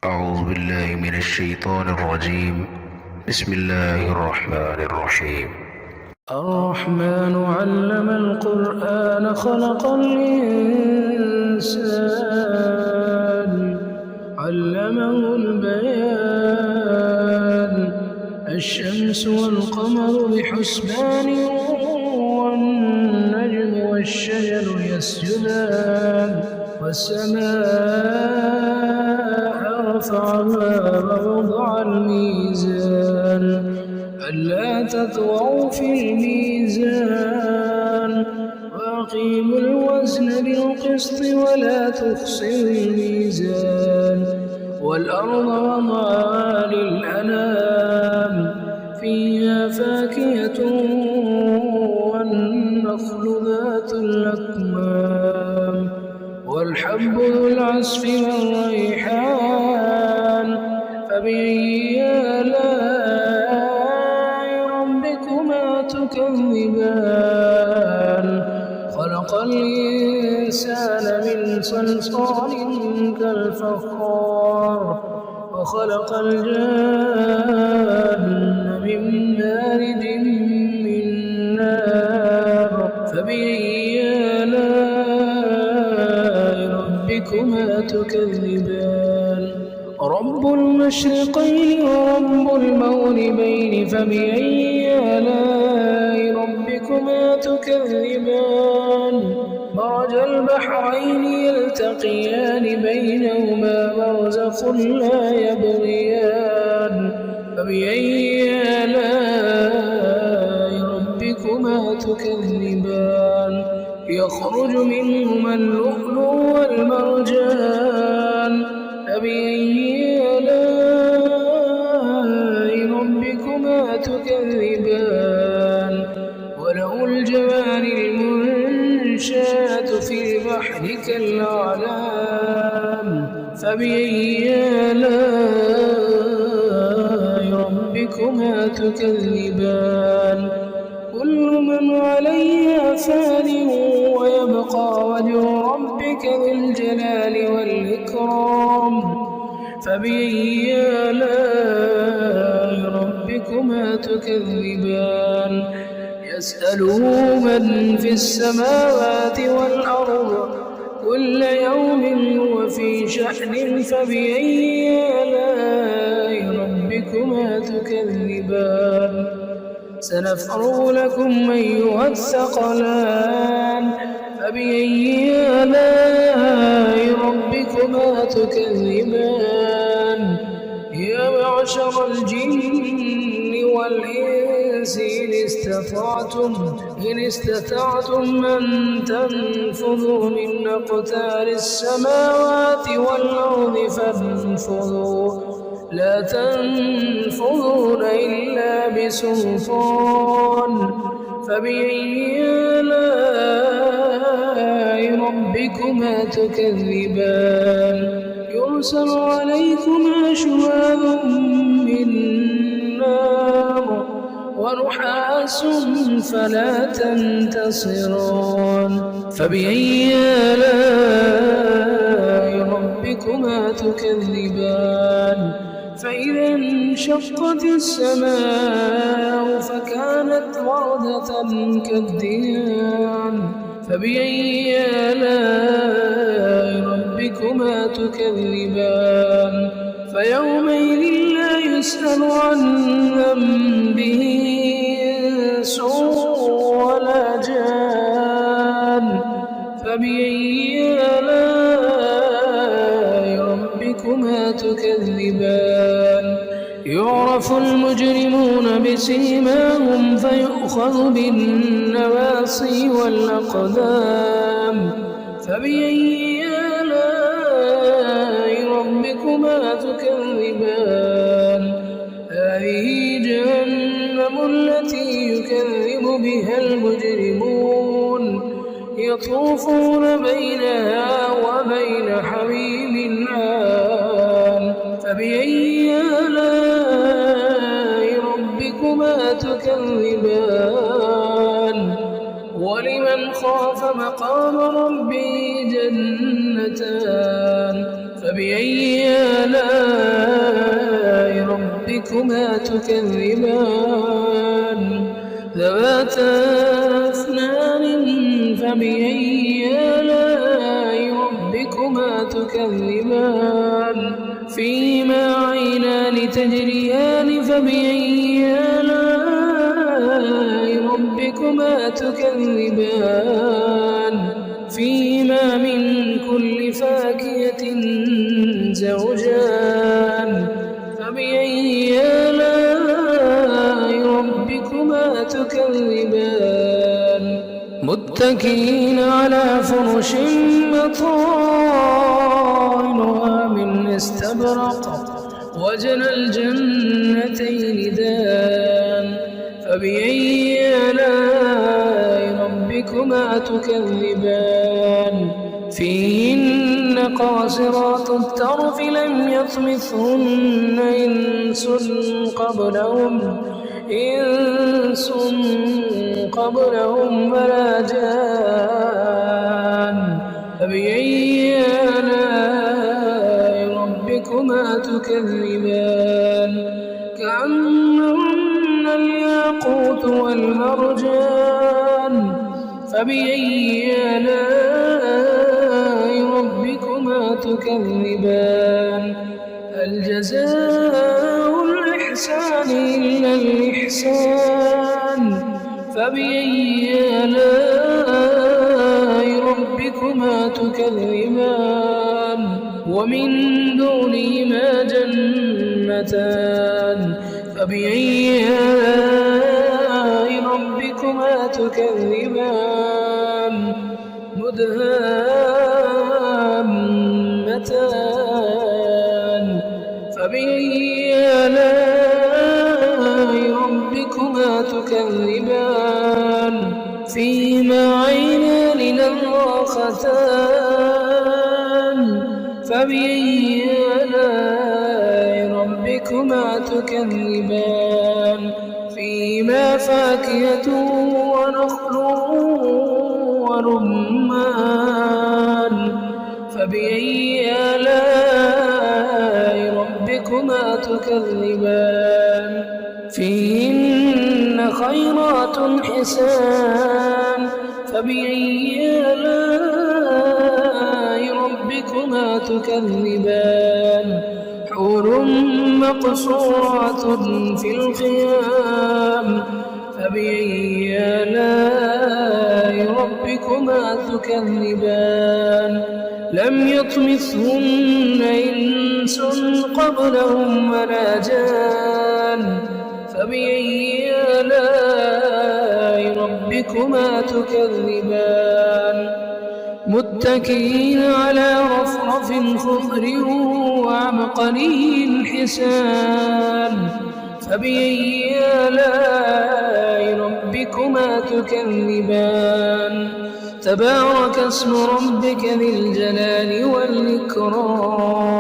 أعوذ بالله من الشيطان الرجيم. بسم الله الرحمن الرحيم. الرحمن علم القرآن خلق الإنسان علمه البيان الشمس والقمر بحسبان والنجم والشجر يسجدان والسماء رفعها ووضع الميزان ألا تطغوا في الميزان وأقيموا الوزن بالقسط ولا تخسروا الميزان والأرض وضعها للأنام فيها فاكهة والنخل ذات الأكمام والحب ذو العصف والريحان فبأي آلاء ربكما تكذبان خلق الإنسان من صلصال كالفخار وخلق الجان من مارج من نار فبأي آلاء ربكما تكذبان رب المشرقين ورب المغربين فبأي آلاء ربكما تكذبان مرج البحرين يلتقيان بينهما برزخ لا يبغيان فبأي آلاء ربكما تكذبان يخرج منهما اللؤلؤ والمرجان فبأي آلاء ربكما تكذبان وله الجوار المنشآت في البحر كالأعلام فبأي آلاء ربكما تكذبان كل من عليها فان ويبقى وجه ربك ذو الجلال والإكرام فبأي آلاء ربكما تكذبان يسأله من في السماوات والأرض كل يوم هو في شأن فبأي آلاء ربكما تكذبان سنفرغ لكم أيها الثقلان فبأي آلاء ربكما تكذبان يا معشر الجن والإنس إن استطعتم أن تنفذوا من أقطار السماوات والأرض فانفذوا لا تنفذون إلا بسلطان فبأي آلاء ربكما تكذبان يرسل عليكما شواظ من نار ونحاس فلا تنتصران فبأي آلاء ربكما تكذبان فإذا انشقت السماء فكانت وردة كالدهان فبأي آلاء ربكما تكذبان فيومئذ لا يسأل عن ذنبه إنس ولا جان فبأي آلاء ربكما تكذبان يعرف المجرمون بسيماهم فيؤخذ بالنواصي والأقدام فبأي آلاء ربكما تكذبان هذه جهنم التي يكذب بها المجرمون يطوفون بينها وبين حميم آن فبأي آلاء ربكما تكذبان ولمن خاف مقام ربه جنتان فبأي آلاء ربكما تكذبان ذواتا أفنان فبأي آلاء ربكما تكذبان فيهما عينان تجريان فبأي آلاء ربكما تكذبان فيهما من كل فاكهة زوجان فبأي آلاء ربكما تكذبان متكئين على فرش مطائنها من استبرق وجنى الجنتين دان فبأي آلاء ربكما تكذبان فيهن قاصرات الطرف لم يطمثهن إنس قبلهم ولا جان فبأي آلاء ربكما تكذبان كأنهن الياقوت والمرجان فبأي آلاء ربكما تكذبان هل جزاء الإحسان إلا الإحسان فبأي آلاء ربكما تكذبان ومن دونهما جنتان فبأي آلاء ربكما تكذبان مدهامتان فبأي آلاء ربكما تكذبان فيهما عينان نضاختان فبأي آلاء ربكما تكذبان فيهما فاكهة ونخل ورمان فبأي آلاء ربكما تكذبان فيهن خيرات حسان فبأي آلاء ربكما تكذبان حور مقصورات في الخيام فبأي آلاء ربكما تكذبان لم يطمثهن إنس قبلهم ولا جان فبأي آلاء ربكما تكذبان متكئين على رفرف خضر وعبقري حسان فبأي آلاء ربكما تكذبان تبارك اسم ربك ذي الجلال والإكرام